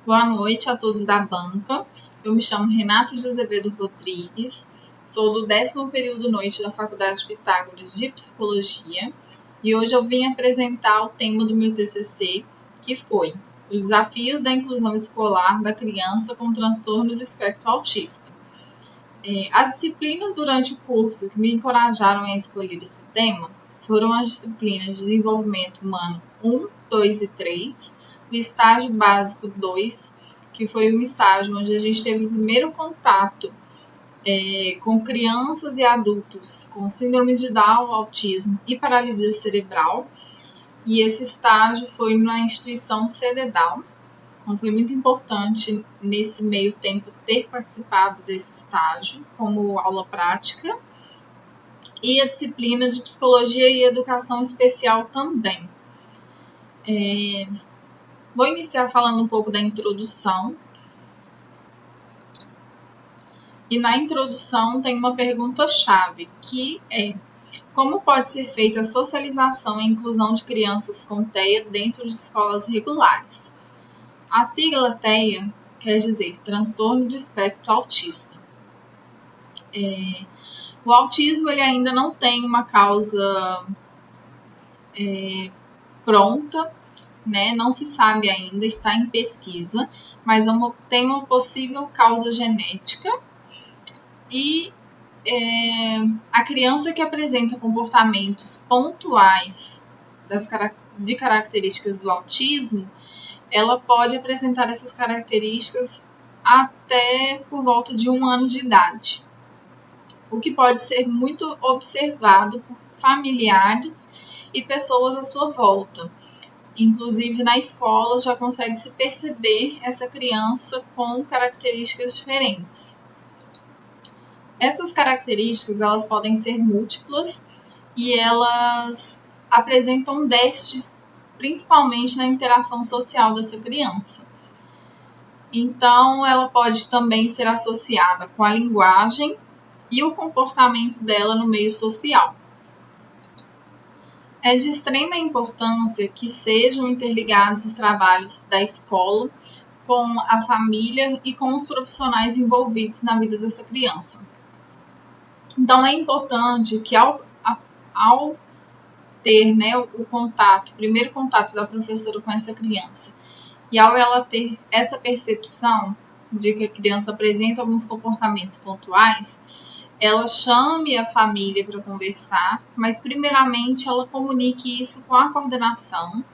Boa noite a todos da banca. Eu me chamo Renato de Azevedo Rodrigues, sou do 10º período noite da Faculdade Pitágoras de Psicologia e hoje eu vim apresentar o tema do meu TCC, que foi os desafios da inclusão escolar da criança com transtorno do espectro autista. As disciplinas durante o curso que me encorajaram a escolher esse tema foram as disciplinas de Desenvolvimento Humano 1, 2 e 3, o estágio básico 2, que foi um estágio onde a gente teve o primeiro contato com crianças e adultos com síndrome de Down, autismo e paralisia cerebral. E esse estágio foi na instituição CDDAO. Então, foi muito importante, nesse meio tempo, ter participado desse estágio como aula prática. E a disciplina de Psicologia e Educação Especial também. Vou iniciar falando um pouco da introdução. E na introdução tem uma pergunta-chave, que é: como pode ser feita a socialização e inclusão de crianças com TEA dentro de escolas regulares? A sigla TEA quer dizer Transtorno do Espectro Autista. O autismo ele ainda não tem uma causa pronta, né? Não se sabe ainda, está em pesquisa, mas tem uma possível causa genética. E a criança que apresenta comportamentos pontuais de características do autismo, ela pode apresentar essas características até por volta de 1 ano de idade, o que pode ser muito observado por familiares e pessoas à sua volta. Inclusive, na escola já consegue se perceber essa criança com características diferentes. Essas características elas podem ser múltiplas e elas apresentam déficits principalmente na interação social dessa criança. Então, ela pode também ser associada com a linguagem e o comportamento dela no meio social. É de extrema importância que sejam interligados os trabalhos da escola com a família e com os profissionais envolvidos na vida dessa criança. Então, é importante que ao ter o primeiro contato da professora com essa criança, e ao ela ter essa percepção de que a criança apresenta alguns comportamentos pontuais, ela chame a família para conversar, mas primeiramente ela comunique isso com a coordenação,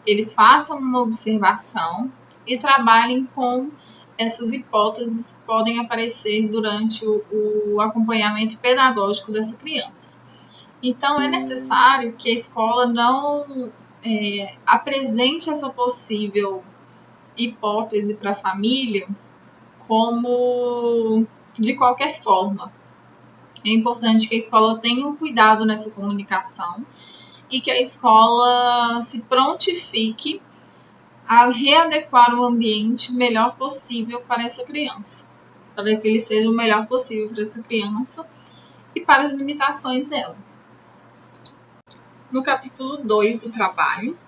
eles façam uma observação e trabalhem com essas hipóteses que podem aparecer durante o acompanhamento pedagógico dessa criança. Então, é necessário que a escola não apresente essa possível hipótese para a família como de qualquer forma. É importante que a escola tenha um cuidado nessa comunicação e que a escola se prontifique a readequar o ambiente melhor possível para essa criança, para que ele seja o melhor possível para essa criança e para as limitações dela. No capítulo 2 do trabalho,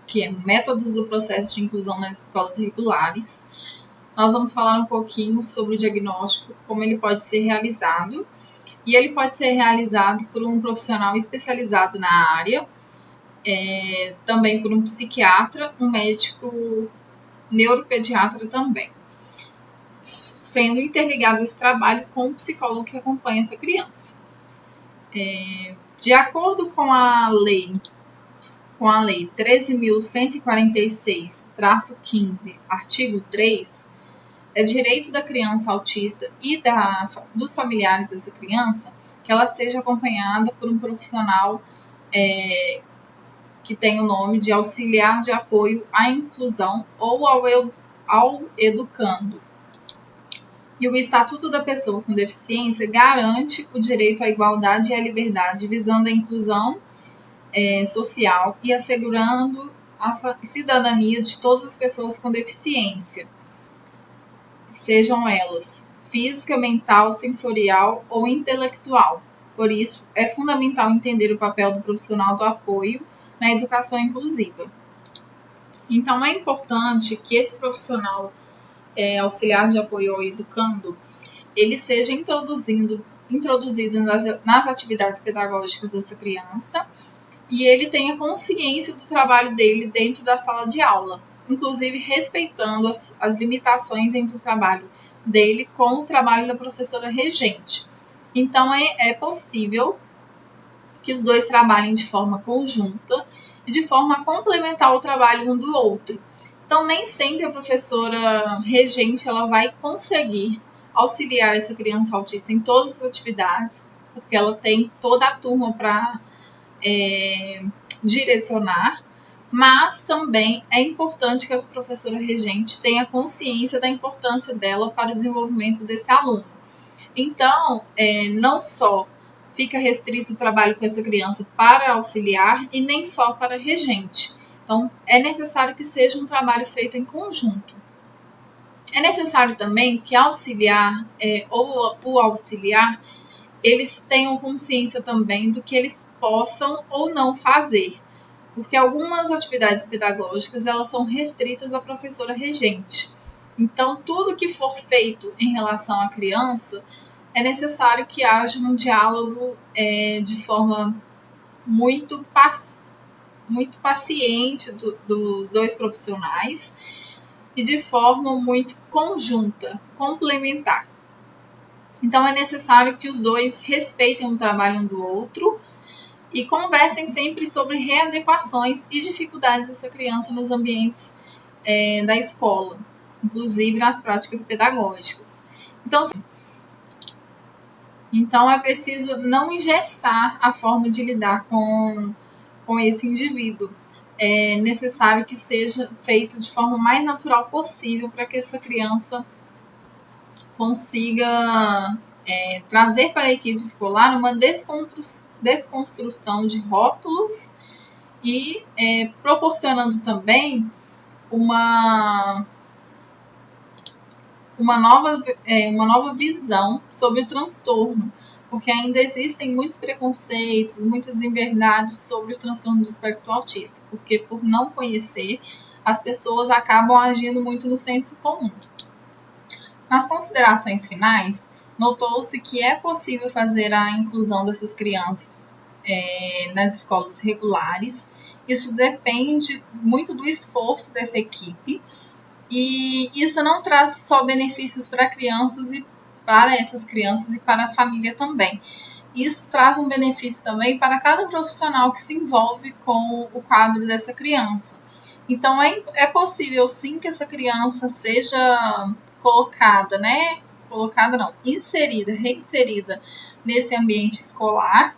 que é Métodos do Processo de Inclusão nas Escolas Regulares, nós vamos falar um pouquinho sobre o diagnóstico, como ele pode ser realizado, e ele pode ser realizado por um profissional especializado na área, também por um psiquiatra, um médico neuropediatra também, sendo interligado esse trabalho com o psicólogo que acompanha essa criança. De acordo com a lei 13.146-15, artigo 3, é direito da criança autista e dos familiares dessa criança que ela seja acompanhada por um profissional que tem o nome de auxiliar de apoio à inclusão ou ao educando. E o Estatuto da Pessoa com Deficiência garante o direito à igualdade e à liberdade, visando a inclusão social e assegurando a cidadania de todas as pessoas com deficiência, sejam elas física, mental, sensorial ou intelectual. Por isso, é fundamental entender o papel do profissional do apoio na educação inclusiva. Então, é importante que esse profissional auxiliar de apoio ao educando, ele seja introduzido nas atividades pedagógicas dessa criança e ele tenha consciência do trabalho dele dentro da sala de aula, inclusive respeitando as limitações entre o trabalho dele com o trabalho da professora regente. Então, é possível que os dois trabalhem de forma conjunta e de forma a complementar o trabalho um do outro. Então, nem sempre a professora regente ela vai conseguir auxiliar essa criança autista em todas as atividades, porque ela tem toda a turma para direcionar, mas também é importante que essa professora regente tenha consciência da importância dela para o desenvolvimento desse aluno. Então, não só fica restrito o trabalho com essa criança para auxiliar e nem só para regente. Então, é necessário que seja um trabalho feito em conjunto. É necessário também que auxiliar ou o auxiliar, eles tenham consciência também do que eles possam ou não fazer. Porque algumas atividades pedagógicas, elas são restritas à professora regente. Então, tudo que for feito em relação à criança, é necessário que haja um diálogo de forma muito paciente dos dois profissionais e de forma muito conjunta, complementar. Então, é necessário que os dois respeitem o trabalho um do outro e conversem sempre sobre readequações e dificuldades dessa criança nos ambientes da escola, inclusive nas práticas pedagógicas. Então, é preciso não engessar a forma de lidar com esse indivíduo. É necessário que seja feito de forma mais natural possível para que essa criança consiga trazer para a equipe escolar uma desconstrução de rótulos e proporcionando também uma nova visão sobre o transtorno, porque ainda existem muitos preconceitos, muitas inverdades sobre o transtorno do espectro autista, porque por não conhecer, as pessoas acabam agindo muito no senso comum. Nas considerações finais, notou-se que é possível fazer a inclusão dessas crianças nas escolas regulares. Isso depende muito do esforço dessa equipe, e isso não traz só benefícios para crianças e para essas crianças e para a família também. Isso traz um benefício também para cada profissional que se envolve com o quadro dessa criança. Então, é possível sim que essa criança seja reinserida nesse ambiente escolar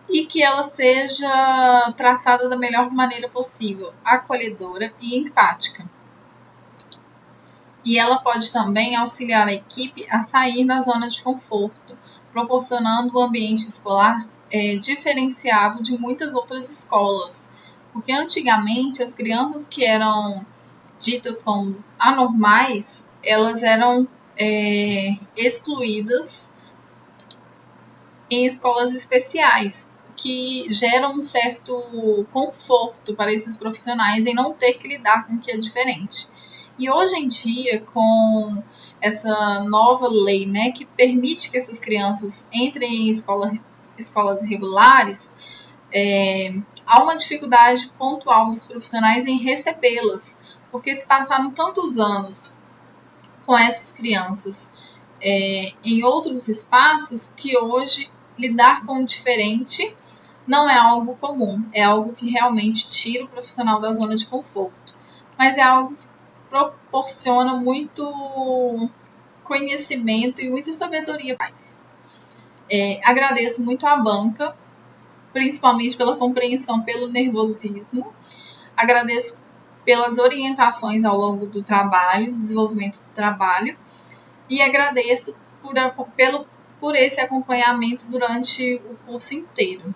e que ela seja tratada da melhor maneira possível, acolhedora e empática. E ela pode também auxiliar a equipe a sair da zona de conforto, proporcionando um ambiente escolar diferenciado de muitas outras escolas. Porque antigamente as crianças que eram ditas como anormais, elas eram excluídas em escolas especiais, que geram um certo conforto para esses profissionais em não ter que lidar com o que é diferente. E hoje em dia, com essa nova lei, né, que permite que essas crianças entrem em escolas regulares, há uma dificuldade pontual dos profissionais em recebê-las, porque se passaram tantos anos com essas crianças em outros espaços que hoje lidar com o diferente não é algo comum, é algo que realmente tira o profissional da zona de conforto, mas é algo que proporciona muito conhecimento e muita sabedoria. Agradeço muito à banca, principalmente pela compreensão, pelo nervosismo. Agradeço pelas orientações ao longo do trabalho, desenvolvimento do trabalho, e agradeço por esse acompanhamento durante o curso inteiro.